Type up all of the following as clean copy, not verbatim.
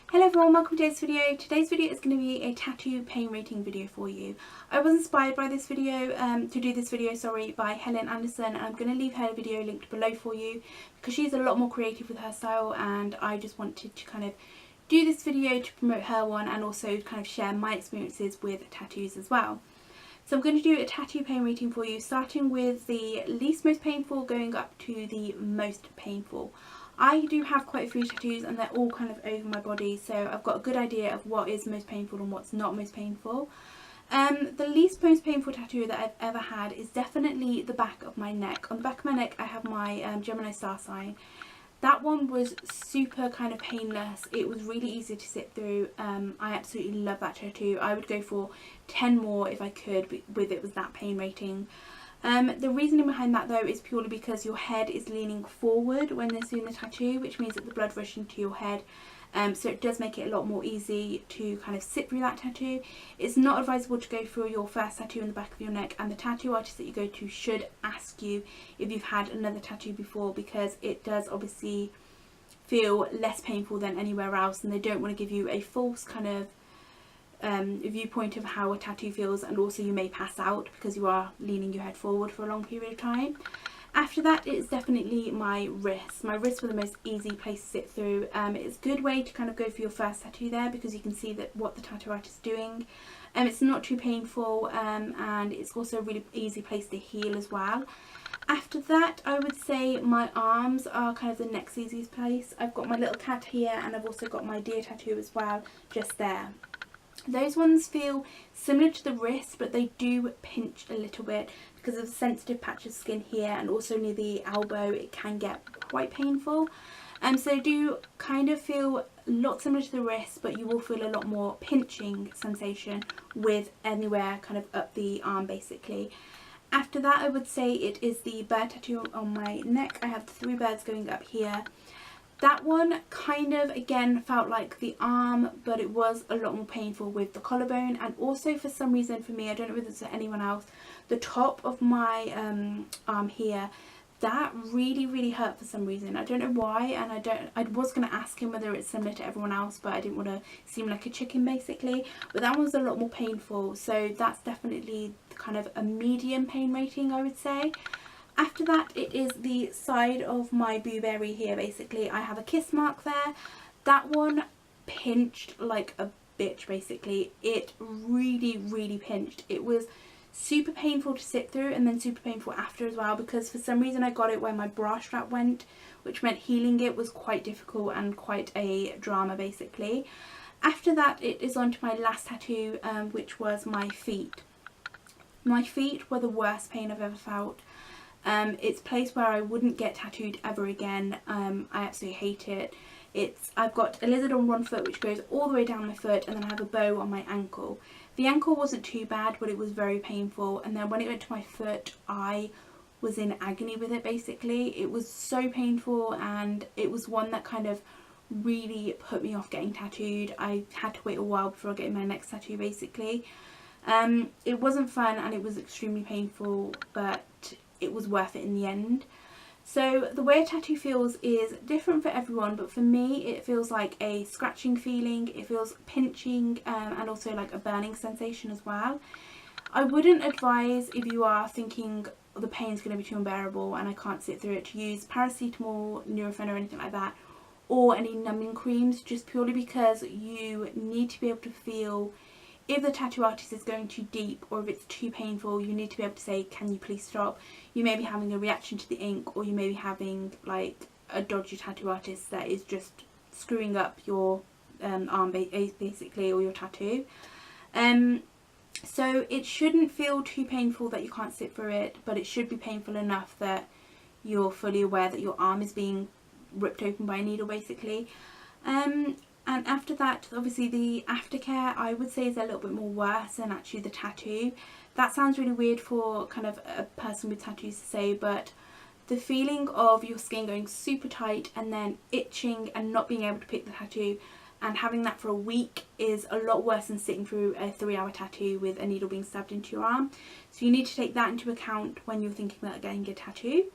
Hello everyone, welcome to today's video. Today's video is going to be a tattoo pain rating video for you. I was inspired by this video, to do this video, by Helen Anderson, and I'm going to leave her video linked below for you because she's a lot more creative with her style, and I just wanted to kind of do this video to promote her one and also kind of share my experiences with tattoos as well. So I'm going to do a tattoo pain rating for you, starting with the least most painful going up to the most painful. I do have quite a few tattoos and they're all kind of over my body, so I've got a good idea of what is most painful and what's not most painful. The least most painful tattoo that I've ever had is definitely the back of my neck. On the back of my neck I have my Gemini star sign. That one was super kind of painless. It was really easy to sit through. I absolutely love that tattoo. I would go for 10 more if I could with it was that pain rating. The reasoning behind that though is purely because your head is leaning forward when they're doing the tattoo, which means that the blood rushes into your head. So it does make it a lot more easy to kind of sit through that tattoo. It's not advisable to go through your first tattoo in the back of your neck, and the tattoo artist that you go to should ask you if you've had another tattoo before, because it does obviously feel less painful than anywhere else, and they don't want to give you a false kind of viewpoint of how a tattoo feels, and also you may pass out because you are leaning your head forward for a long period of time. After that, it is definitely my wrists. My wrists were the most easy place to sit through. It's a good way to kind of go for your first tattoo there because you can see that what the tattoo artist is doing. It's not too painful, and it's also a really easy place to heal as well. After that, I would say my arms are kind of the next easiest place. I've got my little cat here, and I've also got my deer tattoo as well, just there. Those ones feel similar to the wrist, but they do pinch a little bit because of the sensitive patch of skin here, and also near the elbow it can get quite painful. So they do kind of feel a lot similar to the wrist, but you will feel a lot more pinching sensation with anywhere kind of up the arm basically. After that, I would say it is the bird tattoo on my neck. I have 3 birds going up here. That one kind of again felt like the arm, but it was a lot more painful with the collarbone, and also for some reason for me, I don't know whether it's for anyone else, the top of my arm here, that really hurt for some reason. I don't know why, and I was going to ask him whether it's similar to everyone else, but I didn't want to seem like a chicken basically. But that one was a lot more painful, so that's definitely kind of a medium pain rating, I would say. After that, it is the side of my boob area here basically. I have a kiss mark there. That one pinched like a bitch basically. It really pinched. It was super painful to sit through, and then super painful after as well, because for some reason I got it where my bra strap went, which meant healing it was quite difficult and quite a drama basically. After that, it is on to my last tattoo, which was my feet. My feet were the worst pain I've ever felt. It's a place where I wouldn't get tattooed ever again. I absolutely hate it. I've got a lizard on one foot which goes all the way down my foot, and then I have a bow on my ankle. The ankle wasn't too bad, but it was very painful, and then when it went to my foot I was in agony with it basically. It was so painful, and it was one that kind of really put me off getting tattooed. I had to wait a while before getting my next tattoo basically. It wasn't fun and it was extremely painful, but it was worth it in the end. So the way a tattoo feels is different for everyone, but for me it feels like a scratching feeling, it feels pinching, and also like a burning sensation as well. I wouldn't advise, if you are thinking the pain's going to be too unbearable and I can't sit through it, to use paracetamol, Nurofen or anything like that, or any numbing creams, just purely because you need to be able to feel if the tattoo artist is going too deep or if it's too painful. You need to be able to say, can you please stop? You may be having a reaction to the ink, or you may be having like a dodgy tattoo artist that is just screwing up your arm basically, or your tattoo. So it shouldn't feel too painful that you can't sit through it, but it should be painful enough that you're fully aware that your arm is being ripped open by a needle basically. And after that, obviously the aftercare I would say is a little bit more worse than actually the tattoo. That sounds really weird for kind of a person with tattoos to say, but the feeling of your skin going super tight and then itching and not being able to pick the tattoo, and having that for a week, is a lot worse than sitting through a 3-hour tattoo with a needle being stabbed into your arm. So you need to take that into account when you're thinking about getting a tattoo.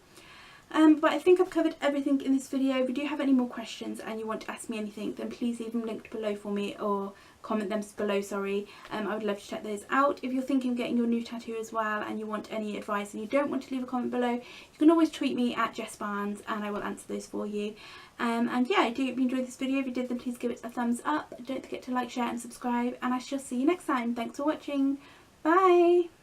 But I think I've covered everything in this video. If you do have any more questions and you want to ask me anything, then please leave them linked below for me, or comment them below, sorry. I would love to check those out. If you're thinking of getting your new tattoo as well and you want any advice and you don't want to leave a comment below, you can always tweet me at Jess Barnes and I will answer those for you. And yeah, I do hope you enjoyed this video. If you did, then please give it a thumbs up. Don't forget to like, share and subscribe, and I shall see you next time. Thanks for watching. Bye!